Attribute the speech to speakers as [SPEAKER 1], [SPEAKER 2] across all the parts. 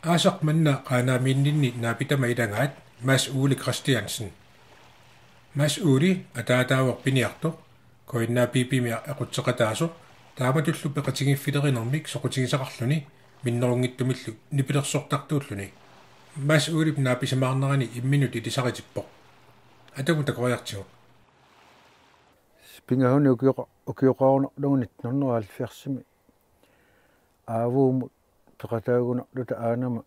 [SPEAKER 1] Aasaq manna qaanaamiinninni naapitama ilangaat mas'uuli Christiansen. Mas'uuli ataataawoq piniartoq koinnaa piipimi aqutseqataaso taamatullu peqatigiffileриnermik soqutigisaqarluni minnerungittumillu nipilersortartuulluni. Mas'uuli naapisamaarnerani imminut ilisaqitippoq. Atagu takoriartigu.
[SPEAKER 2] Spingahuni ukioqaarnerlunit norneraalfiarsimi aavuumu peqataagunarluta aanama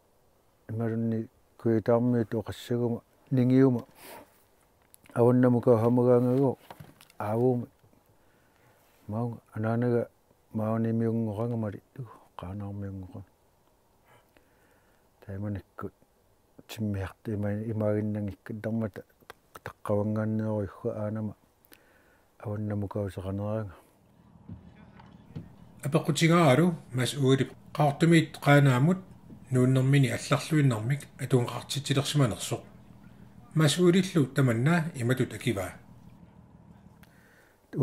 [SPEAKER 2] imalunni kuitaarmiit oqassaguma ningiuma awannamuka hamagaangagu aavuumi maunga anaanaga maunimiunngoranga qaanaarmiunngoranga taimanikkut timmiarti imaaginnangikkat darmata taqqavangaanneeruigga aanama awannamukauseqaneranga
[SPEAKER 1] Apequtigaaralu mas'uuli qaartumit qaanaamut nuunnermini алларлуиннэрмик атунгақартитилерсиманерсоқ мас'уулиллу таманнаа иматут акиваа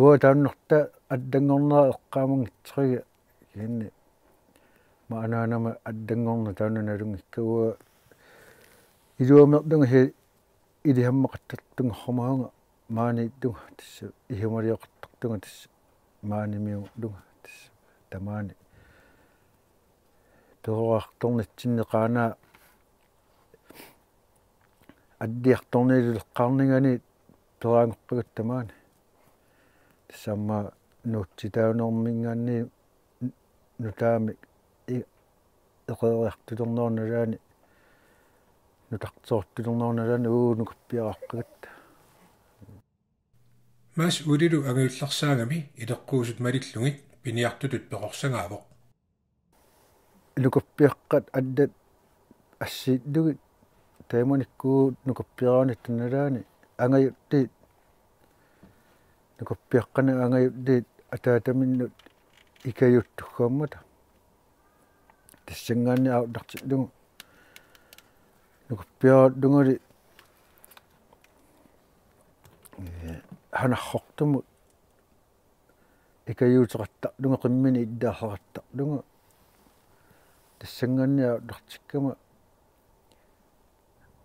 [SPEAKER 2] уа тааннерта аддангорнера эққаамангитсерига киинни maaanaanama addanngorna taananaluнгиккагуа илуамертунга хи илиhamмақаттартунгормаунга маанитtunga тасса ихумалиоқартартунга тасса маанимиунгтунга тасса тамаани пероарторнитсиннеқаанаа аддиарторнилулеққарнигани пераангорпагат тамаани тассаама нуутситаунермингаанни нутаами эқериартулернерналаани нутартсоортулернерналаани нукаппиараққагатта
[SPEAKER 1] мас'уулилу агиулларсаагами илеққуусут малиллугит пиниартутут пеқорсагаавоқ
[SPEAKER 2] нукаппиаққат аддат ассииттугит таиманиккуу нукаппиараанаттаналаани ангаюттиит нукаппиаққана ангаюттиит атаатаминнут икаюттуггааммата тассангаанни аутартиллугу нукаппиарааттунгали ханархортуму икаюутеқартарлунга қиммини иддаахақартарлунга тассангаанни аутартиккама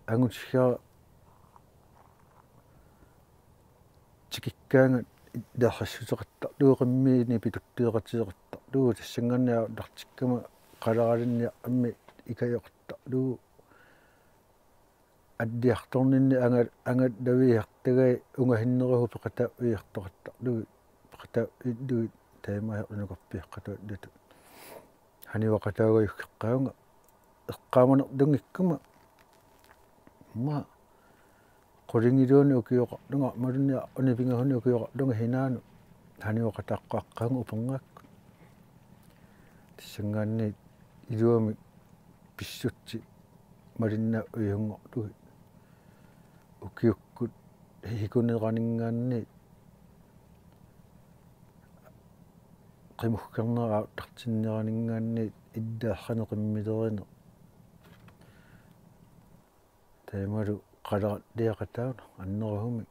[SPEAKER 2] ангутигаа тикиккаанга иддаахассутеқартарлуга қиммиини питуттиеқатиеқартарлугу тассангаанни аутартиккама қаларалинни амми икаёқартарлугу аддиарторнинни ангат давиартагай унгахиннеруху пеқата уиартоқаттарлуги пеқата иддуги таимаахернукаппиаққатуат дату ханиуақатаагаюккеққаунга эққааманерлунгиккума ма қулингилууни укиоқарлунга малунни унипингахуни укиоқарлунга хинаану ханиуақатааққааққаанга упернгаакку тассангаанни илуами писсутси малинна уйунгорлуги укиуккут хикунеранинггаанни qimukkarneraa tartinneранинггаанни иддаахханеқиммилерина таималу қалариақатаана аннерахуми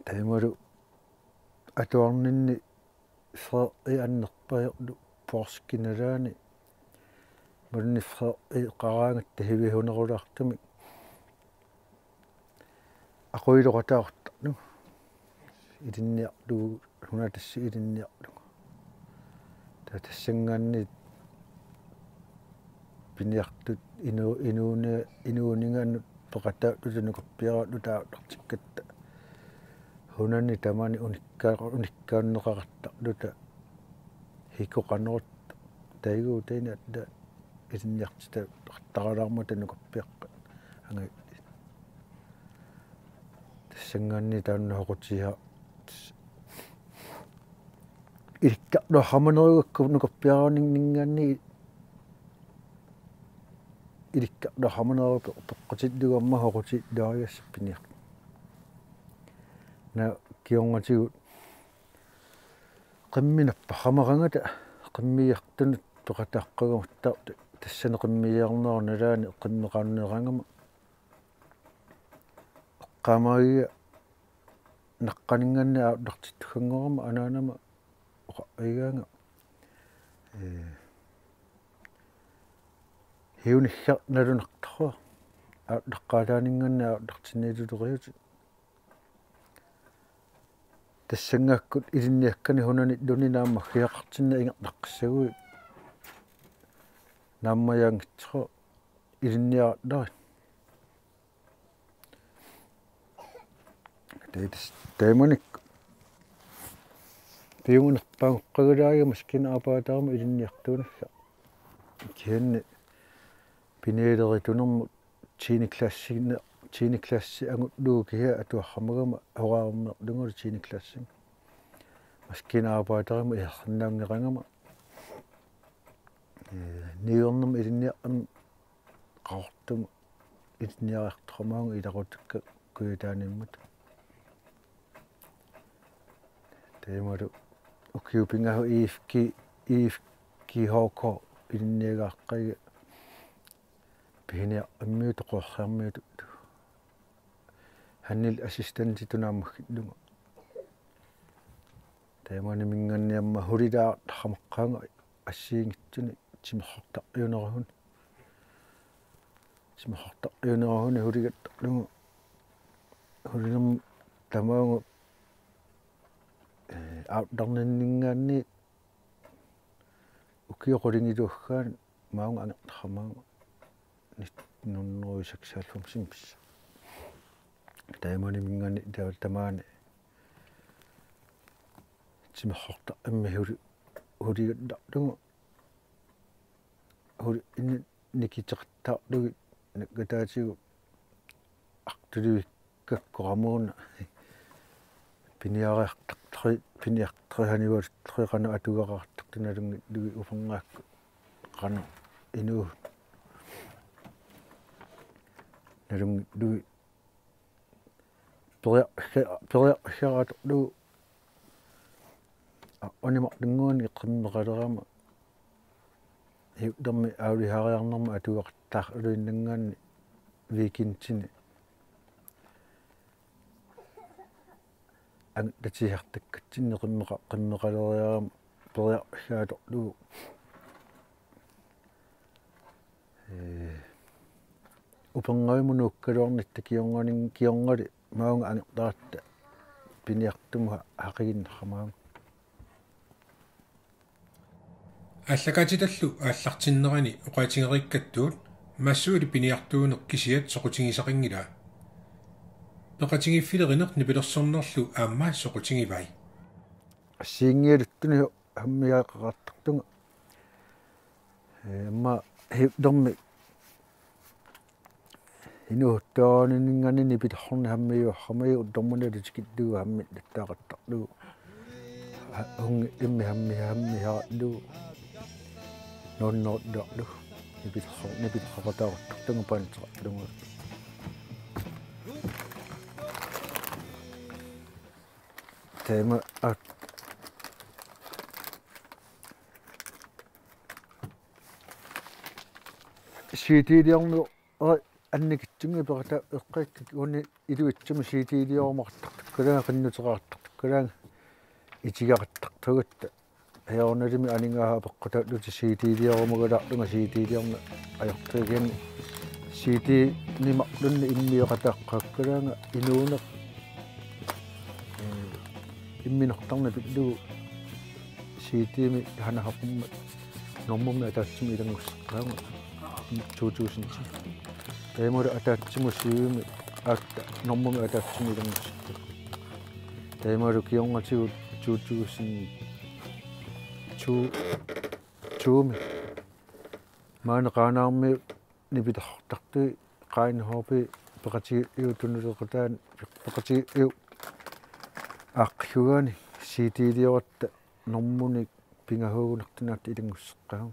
[SPEAKER 2] таималу атуарнинни фэ аннерпаерлу порскиналаани мални фэ қараангатта хивихунерулаартуми aquiloqataartarnu ilinniarlugu hunatassi ilinniarlugu tatassangaanni piniartut inuuningaannut peqataulunukappiaraatlu taaqartikkatta hunanni tamani unikkaanneqartarluta hikoqanerut taigu taini atta ilinniartita qartaraarmuta nukappiaqqa anga тассангаанни тааннахоқутиа илккарлу хаманеругакку нукаппиараанингаанни илккарлу хаманеру пеққутиллугамма хоқути даариассаппиниар на кионгатигу қимминаппа хамарангата қиммиартунут пеқатааққагамутта тассане қиммиярнерналаани қиммеқарнерангама qamaagiga naqqaninganni aartartittuggangorama anaanama oqaigaanga hiunilla nalunartarua aaqalaaninganna aaqartinniiluleriuti тассангааkkут илинниаккани хунани лунinaamma хиақартинна ингертаққиссагуи нааммаяангитсеқо илинниаратлари тайманик пиунгнерпаагоққагалаага маскина апаатаарма илинниартуунасса кианни пинеелери тунерму тини класси ангутлуу киа атуаррамагама орааруммерлунгули тини класси маскина апаатарима иарнаангерангама ниорнум илинниарам qaartum илинниариартормаунга иларутикка куятааниммут тэмару укиупингаху иифки хоко илинниагааққига пиниа аммиут qoorraarmiut ханнил ассистенти тунааммаггиллуга тэмани минганниамма хулилаа тармаққаанга ассиингитсуни тимерхартарюнерахун хулигаттарлугу хулинерм тамаангу аутдарниннгаанни укиоқулингилуаггаан маунга ангертармаангу нуннеруисаксааллумсим писса таймани мингаани тамаани тимерхарта амми хулигаттарлугу хули никитеқаттаарлуги наккатаатигу артулуиккаккорамууна пиниартарханиуаллериқана атугараартартуналунги луги уфангаакку қана инуу налунги луги периархараатерлугу онимарлунгуани эққиммеқалерама хиуттерми аулихариарнэрма атугартаар улуиннангаанни викинтини ангатсиартаккатсинне қиммеқалериарама периархаатерлугу упангаймунууккалуарнитта кионгали маунга ангертаратта пиниартумга хақигиннармаага
[SPEAKER 1] аллакатиталлу ааллартиннерани уqaатингериккаттуут массуули пиниартуунеқ кисиат соқутингисақингила пеқатингиффилеринерни пилерсорнерлу аамма соқутингивай
[SPEAKER 2] ассиингиалуттуни хаммиаақартартунга амма хиуттерми инууттаанингани питерхорни хаммиуаррамаи утормуналутикиттуга хамми таттаақаттарлугу унги имми хаммиараллугу нонноорлу нипитхаратааваттартунга паантераллугу тема сиитилиарну анникитсунги перата эққаикки уни илуитсуми сиитилиормартартуккалаа қиннутераартартуккалаа итигақаттартугатта аярналими анингаа пеққутааллути сиитилиормагалаарлунга сиитилиорна аёртугиан сиити нимарлунни иммиоқатааққаккалаанга инуунеқ имминертарна пиллугу сиитими ханахаппумма нормумми атаатсими илангуссеққаанга 2010 таймор атаатсимусиуми аатта нормумми атаатсими илангуссеққаа таймор кионгатигу 2020 маанеқаанаарми нипитартартуи qainhorpi peqatigiutunulеqutaан peqatigiu ааққиугаани сиитилиоратта нормуник пингахуугунертунаатта илангуссеққаа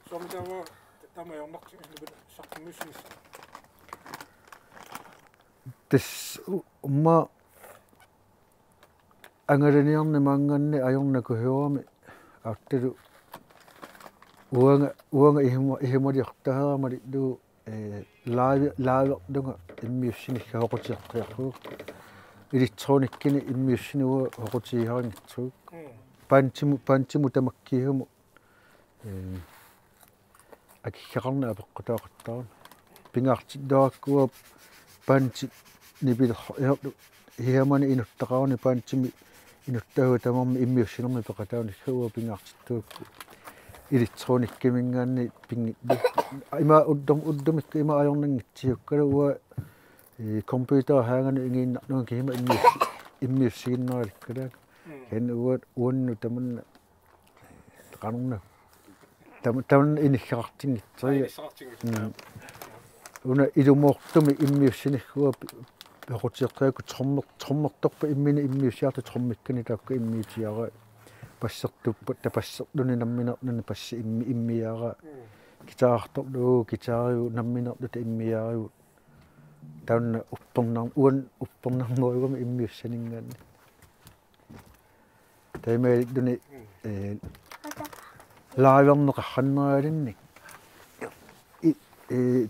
[SPEAKER 1] сомтава тамаёрнартигилбит сартмусмис
[SPEAKER 2] тас умма ангаланиарни маанганни ajornaku hiuami aattalu уанга ихималиартагарамали лу лаавердунга иммиуссиниггаоқутиартриарруг электрониккини иммиуссинуа оқутигиарингитсуг пантиму тамаккигуму акиссақарна апеққутаақаттарун пингаартиддааккуа паанти нипилерра иорту хиамани инуттақарни паантими инуттагу тамарми иммиуссинерми пеқатауни хауа пингаартиттуакку илитсоониккимингаанни пинги има уддумикка има ajornanngitsиуккала уа компьютер хаангани ингииннарнуун кима иммиуссигиннераликкалаак кен уанну таманна qanunna taman iniggartingitseria una ilumortumi immiussinigguа pequtiqqiakku trommertorpa immini immiussiartu trommikkani taakku immiitiara passertuppa tapasserluni namminerluni passi immiara gitaartorlu gitaariu namminerluta immiariu taunna uppornarmuigumi immiussaningaanni taimaaliduni laaverneqarranneraalinnik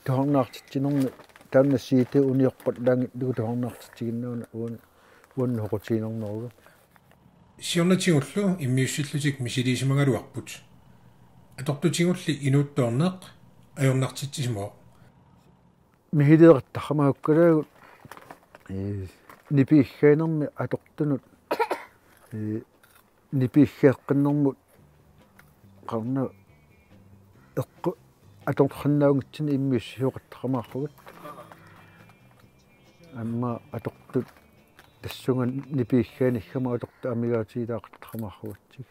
[SPEAKER 2] tuhornaartittinerni taunna siite uniorpat laangitlugu tuhornaartittiginnauna uannu hoqutiinerneruga
[SPEAKER 1] сиорнатигуллу иммиуссиллутик мисилисимагалуарпут аторtutiгулли инуутторнеқ ajornartitsismoo
[SPEAKER 2] михилеэртаррамауккалаагут нипииггаанерми атортунут нипииггааққиннэрмут qarna eqqu atorxannauнгитсини иммиуссиуқаттақамаарфугут амма аторtut тассунган нипииггааниггама аторта амигаатигилаақаттақамаарфугатсиг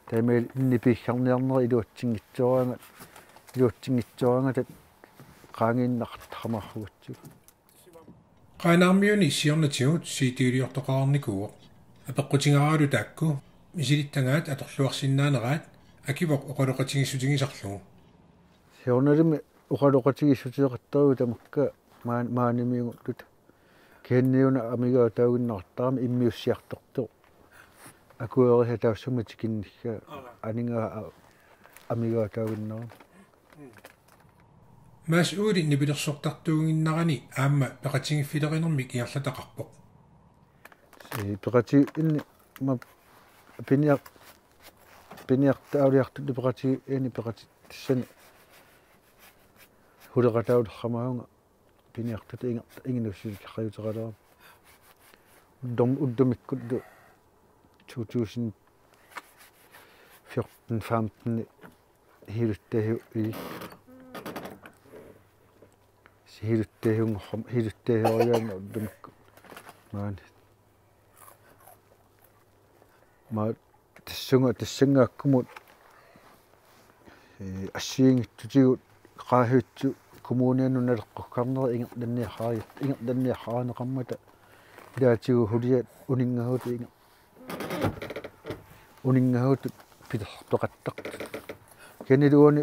[SPEAKER 2] тамаил нипииггарниарнери илуатсингитсоорангат qaangiinnaqattaqamаарfugutсиг
[SPEAKER 1] qaanaarmiuni сиорнатигут сиитиулиортоқарникуо апеққутингараалу таакку мисилиттангаат аторлуарсиннаанераат акивоқ оқалоқатигиссутигисарлугу
[SPEAKER 2] сиорналими оқалоқатигиссутиеқаттару тамакка maaнимиунгуттут кенниуна амигаатаагиннартарами иммиуссиарторту акуериса таассуматикиннигга анинга амигаатаагиннарам
[SPEAKER 1] масуули нипилерсортартуугиннарани аама пеқатингиффилеринерми киарлатақарпоқ
[SPEAKER 2] пеқати инни ма пиниартаалиартут пеқати ини пеқати тассани хулеқатаулеррамаунга пиниартут ингинуссиликкақаютералера уддумиккуту 2014 15 хилуттаху и хилуттахунгоррам уддумикку маани ма тассангааккумут ассиингиттутигут qaahutsu kommuneanunaleqqukkarneri ingerdannniarraaneqarmata ilaatigu huliat uningahuut pilertoqattaq keniluuni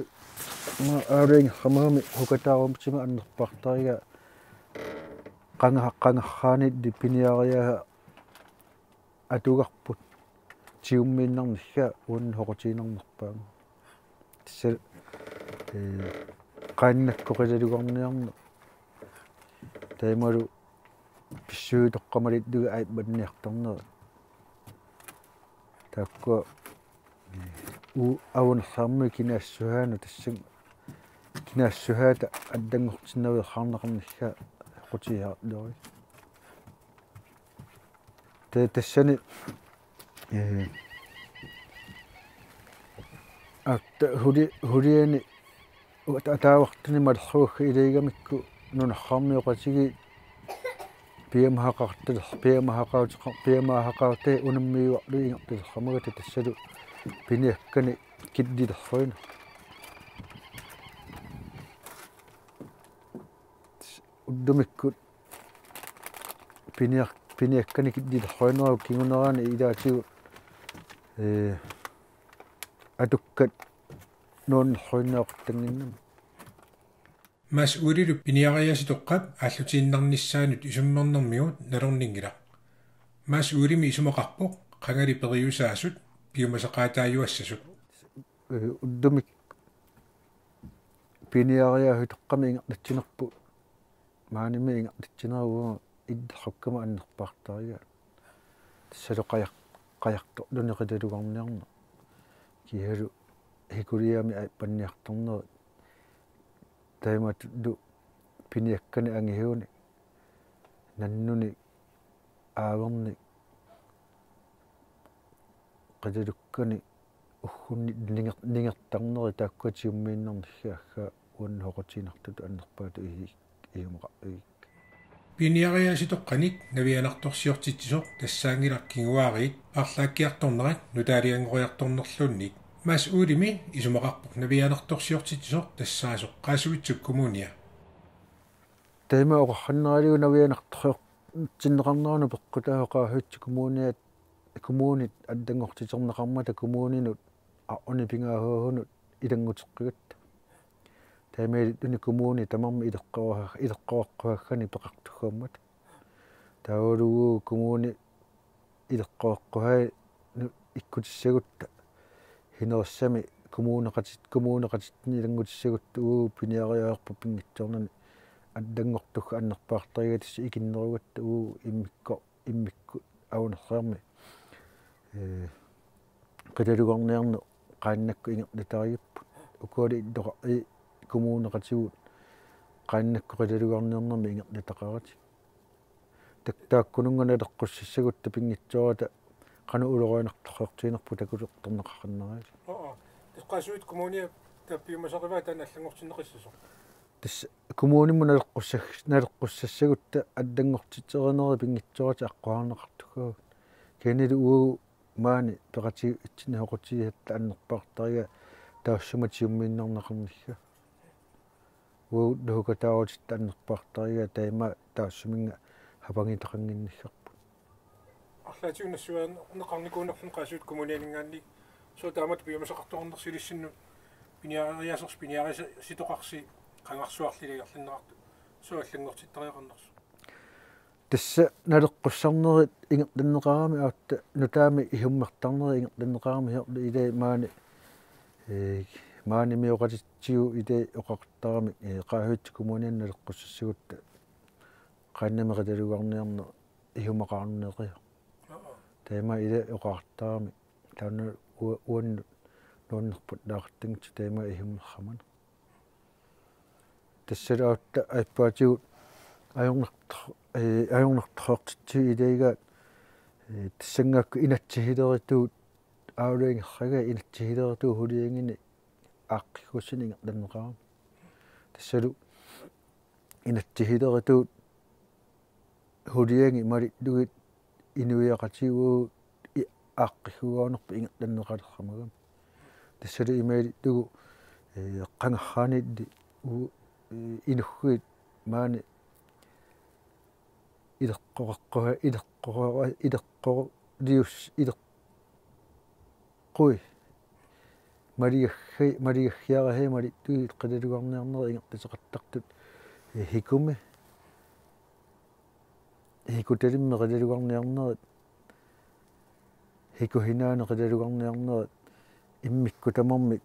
[SPEAKER 2] ma aaluingerramaami hukataarumitima annerpartariga qangarraani dipiniariaha atugarput tiummiinnarnigga uun hoqutiinernerpaanga tissa qaannakkoqilalugarniarna taimalu pissuutoqqamalit aipmanniartorneri taakku aunersaarmi kinaassuhaanu tassang kinaassuhaata addanngortinnaviarraarneqarnigga qutihaarluri tassani акта хулиани атаавартуни малерругга илиигамикку нунарраармиоқатиги пиамахақаутеқар унаммиуарлу ингертилеррамагата тассалу пиниаккани киддилерфуина уддумиккут пиниаккани киддилерфуинерау кигунераани илаатигу атуккат нууннерруиннаақуттангиннама
[SPEAKER 1] масуулилу пиниариаситоққап ааллутииннарниссаанут исуммернэрмигут налорнингила масуулими исумақарпоқ қангали периусаасут пиумасақаатааюассасут
[SPEAKER 2] уддумик пиниариахутоққами ингерлатсинерпу мааними ингерлатсинеруга иддерруккама аннерпаартарига тассалоқаяқ қаярто лунеқилалугарниарна киhalу hikuliami panniartorner taimat du piniakkani angihuuni nannuni aaverni qadalukkani уггунни нингертарнери тааккуатиуммииннэрниггаага уан хоқутинартут аннерпаату иумақа
[SPEAKER 1] пиниариаситоққаник навианарторсиортитсисоқ тассаангилар кигуаариит аарлааккиарторнерат нутаалиангориарторнерлуунник мас уулими исумақарпук навианарторсиортитсисоқ тассаасоқ qaasuitsuk кумуния
[SPEAKER 2] тайма оқарнералигу навианарторсиор тиннеқарнерну пеққутаақаа кумуниат кумунит аддангортитернеқармата кумунинут арни пингаахуунут илангутеққигат таймаали туни кумуни тамарми илеққоаққуаггани пеқартуггааммат таулугу кумуни илеққоаққуhai иккутиссагутта хинериссами кумунеқатитни илангутиссагутта уу пиниариаарпа пингитсорнани аддангортугга аннерпаартаригатисси икиннеругатта уу иммикку аунерсаарми qitalugarniarnu qaannakku ingertariipпут ukuli iddoqai kumuuneqatiguut qaannakku qitalugarniarnermi ingertaqarati taakkunungana leqqussassagutta pingitsoorata qanu uloriinartortiinerpu takulertorneqarneraali
[SPEAKER 1] tisqaasuit kumuunia tappiumasaqivaa taanallangortinneqissuso
[SPEAKER 2] tas kumuunimmu naleqqussassagutta addangortiterineri pingitsoorata aqqaarneqartugaa kenilu uu maani peqati itsinni hoqutiihatta annerpaartariga taassumatiummiinnerneqarnigga uu luhukataawutitta annerpaartariga taima taassuminga hapangitaqanginniggarpu
[SPEAKER 1] арлаатиуннассуаан неқарникуунерлун qaasuut kumuunianingaanni соо таамат пиумасақарторнерсилиссинну пиниариасерс пиниариситоқарси qangarsuarliligерлиннеқарту соо аллангортиттариақарнерсу
[SPEAKER 2] тасса налеққуссарнерит ингертаннеқарами аутта нутаами ихуммертарнери ингертаннеқарами херли илаа маани миоқатитсиу илаа оқартарами qaahut кумуниан налеққуссассагутта qaannамеқаталугарниарне ихумақарнеқиа таима илаа оқартарами таана уанну нуаннерпут лаартангти таима ихуммеррамана тассалаутта айппаатигут ajornertorti ilaiga тассангаакку инатсигилеритуут аулуингеррага инатсигилеритуу хулиангини ааққикуссини ингерланнеқарами тассалу инатсигилеритуут хулианги малиттугит инуиақатигуу ааққикугаанерпа ингерланнеқалеррамагам тассалу имаилиттугу қангарраанилли инуггуит маани илеққой мариаггиарахи малиттуи қилалугарниарнери ингертасеқартартут хикуми хикуталимме қилалугарниарнери хикухинаане қилалугарниарнери иммикку тамарми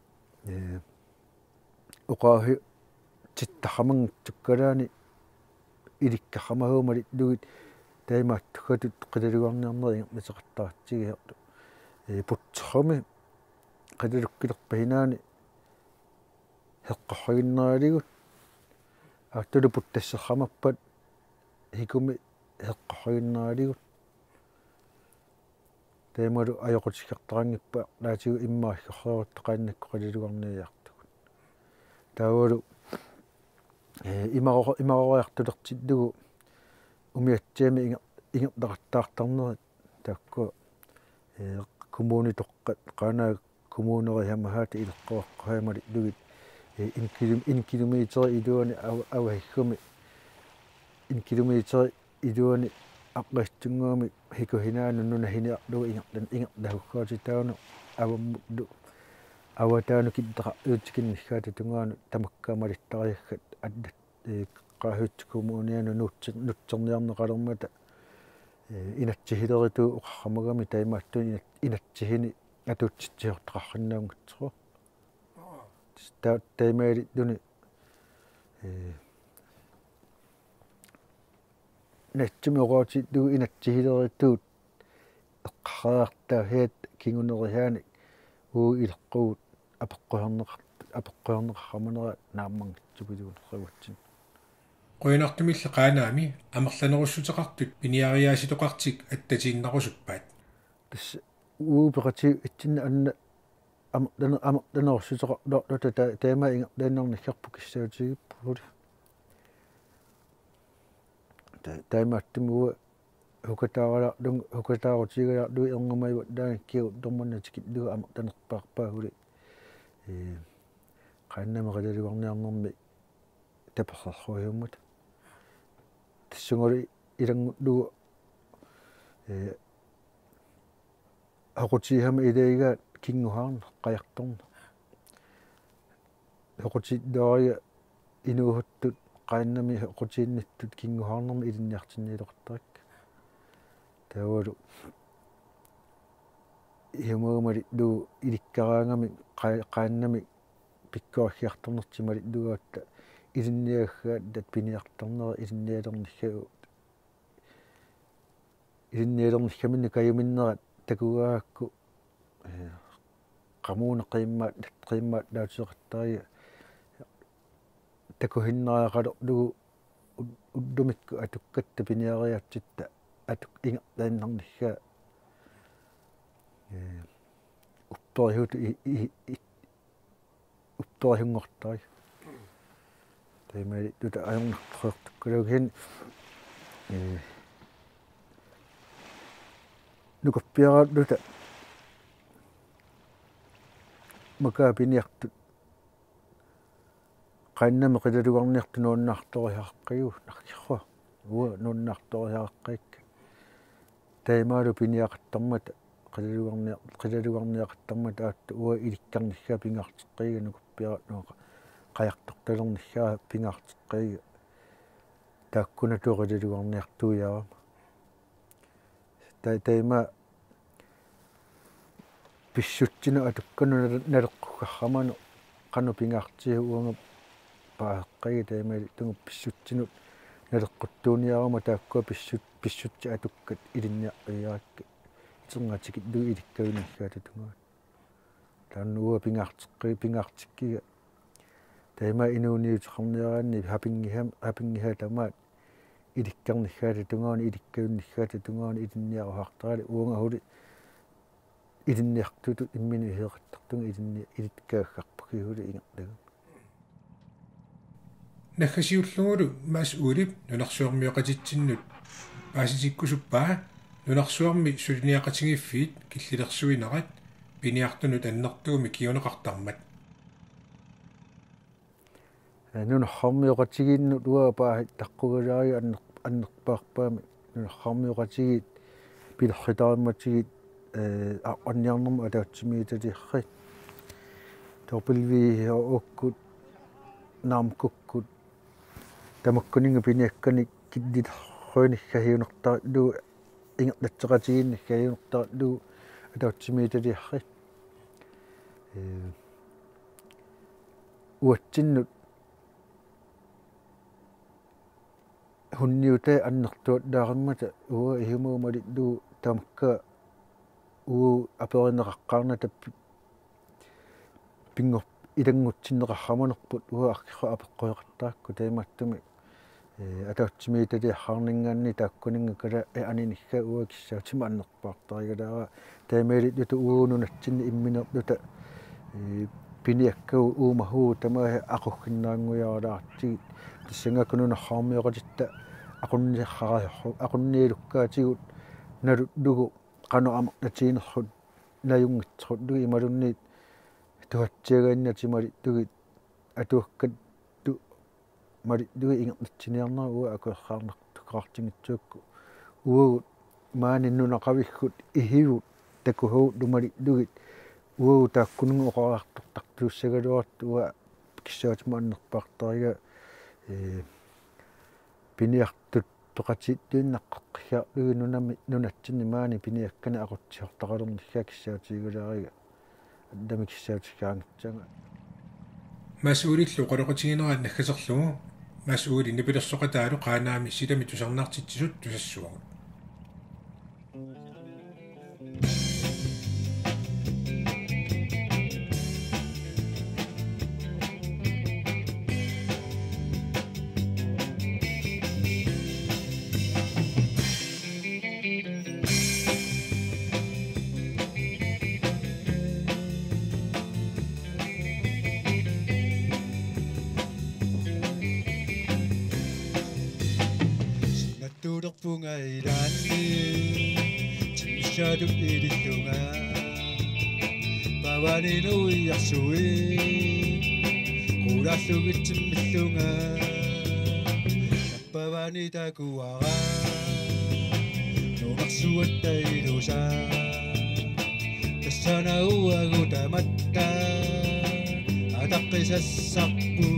[SPEAKER 2] уқааhi титтахаман туккалаани иликкахамагуумали лугит таймааттукатут қилалугарниарнери ингертасеқартаратсигиарту путсерми qadalukkilerpa heqqarraginneraligut aattulu puttasserramappat hikumi heqqarraginneraligut taamalu ajoqutikertarangippa laatigu immaaggerreerut qaannakku qalilugarniiartukut taavalu imaqoriartulertitlugu umiatsiami ingertaqattaartarnerit taakku kommuni toqqat qaanaa kommuneri hamahaati ileqqoaqqaamali lugit in kilometer iluani avahiggumi in kilometer iluani aqqaattungaami hikuhinaanu nunahiniarlugu ingertahuggaatitaanu avammu awataanu kittaqa uutikinnigaatu tungaanu tamakkaamalittariaggat addat qaahuttukumunianu nutserniarneqalermata inatsihileritu uqarramagami taimaattu inatsihini atutsitsiortaqarrinnaungutseru taimaali tuni natsumi uqaatittugu inatsihileritu eqqarraartaa heat kingunerihaani uu ileqqugut апеққуернеқарманера нааммангитсупилуунерсагутсин
[SPEAKER 1] qoinartumille qaanaami amerlanerussutеқартут piniariaasitoqartik attatiinnarusuppaat
[SPEAKER 2] тас уупеқати итсинна анна амерланерусутеқарлорта таама ингерлааннерниккарпу киссаутигиппули таимааттумуа хукатаарутигалаарлу эрнгумайва даангкиу торманнатикиллуга амерланерпаарпаагули qaannamaqalluarniarnermi tapersarruiummat тассунгули илангуллугу aqutihama ilaiga kinguhaarna qajartorna aqutiddoria inuuhuttut qaannami aqutiinnittut kinguhaarnermi ilinniartinniiloqartarik taavalu iumuumali lu ilikkaraangami qaannami pikkuarriartornertimali lugautta ilinniaggaat tat piniartornera ilinnialernikkaminnu kayuminnerat takugaakku qamuuna qiimmaat lautiseqartaria takuhinneraaqalerlugu uddumikku atukkatta piniariartitta atuk ingerlaannarnikka upptorihungortari taimali tuta ajornartortukkulugin nukappiaraatluta makaapiniartut qaannami qilaluarniartu nuunnaartorihaqqigu narkirrua ua nuunnaartorihaqqaikka taimaalu piniaqattarmata qilaluarniaqattarmata aattu ua ilikkarnikkaa pingaarteqqiiga nukappiaraatnuaqa qajartortalernikkaa pingaarteqqiiga taakkunatu qilaluarniartuiarama taima pissuttina atukkanu naleqqukkarramanu qanu pingaartigu uanga paaqqigi taima tungu pissuttinut naleqquttuuniarama taakkua pissutti atukkat ilinniarriarakki iterngatikilu ilikkauniggaatatungaa taannuua pingaartikkiga taima inuuniuteqarniaraanni hapingiha tamaat ilikkarniggaata tungaani ilikkauniggaata tungaani ilinniaruhartarali uanga huli ilinniartutut immini iheeqattartunga ilikkaaggarpuki huli ingerlagu
[SPEAKER 1] nakhasiullungulu maas uulip nunarsuarmiuqatittinnut paasitikkusuppaa nunarsuarmi suliniaqatingiffiit killilersuinerat piniartunut annertugumi kioneqartarmat
[SPEAKER 2] nunarharmiuqatigiinnut uapaa taqqugalaari annerpaarpaami nunarharmiuqatigit pilerritaarimmatigit aqanniarnermu ataatsimiitaliarri torpilvi ukkut naamkukkut tamakkuninga piniakkani killilerruinikkahiunertarillu ingerlatseqatigiinnikkahiunertarillu ataatsimiitaliarri uatsinnut hunniuta annertuat daarimmata ua ihimuumalillu tamakka uu aperineqaqqaarna tappi pingor ilangutsinneqarramanerput ua arkirra apeqqueqartaakku taimattumi ataatsimiitaliarraarningaanni taakkuninga kala aninikka ua kissaatima annerpaartarigalaara taimaalillutu uununatsinni imminerluta piniakkagu uumahuu tamaahi aqugginnaanguyaarlaartigit тассангаакунунархаармиоқатитта aqunniilukkaatigut nalullugu qanu amерлатиинеррут наюнгитсерут луги ималунниит туатсиагааннатималиттугит атуаккатту малиттуги ингерлатсиниарнера уа акуерраарнартукаартингитсуакку уагут мааниннунақавиггут ихигут такухуу лумалиттугит уагу тааккунунгу оқараартортартууссагалуарт уа киссаатима аннерпаартарига piniartut toqatittuinnaqqaqqiarlugu nunatsinni maani piniakkani aqutsiortaqalernikkaa kissautiigulaariga addami kissautikkaangitsanga
[SPEAKER 1] mas'uulillu qoloqutigineraat naggaserlugu mas'uuli nipilersoqataalu qaanaami silami tusarnaartitsisut tusassuagut
[SPEAKER 3] pungailani timishaduk ilillunga pavaninu iyarsui qulassugittimmillunga nappavani takuaga nuqarsuattailusa tassanauagutamatta ataqqissassarpu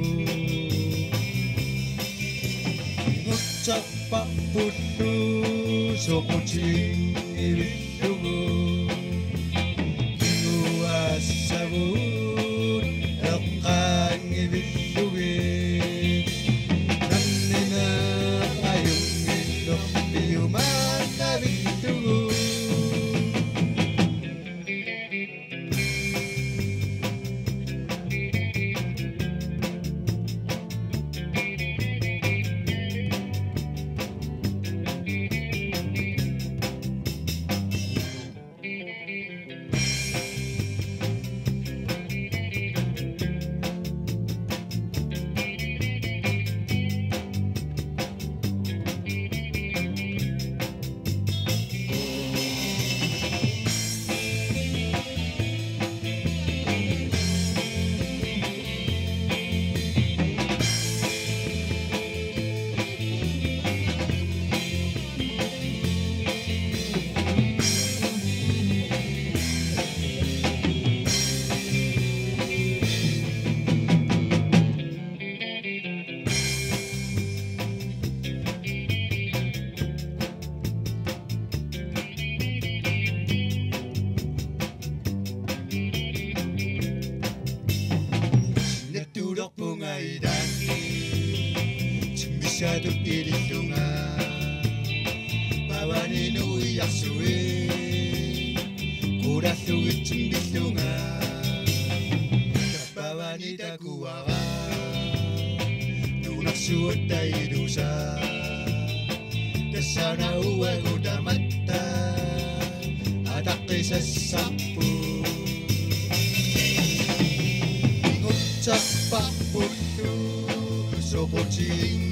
[SPEAKER 3] Sapapullu sokuting ibillugu Inuasabun eqqang ibillugi Nannina ayung illu biyuman nabillugu Timishaduk ilillunga pavaninu iyarsui qulassugittimmillunga nappavani takuaga nunarsuuttailusa tassanauagutamatta ataqqissassarpu Sapapullu sokuting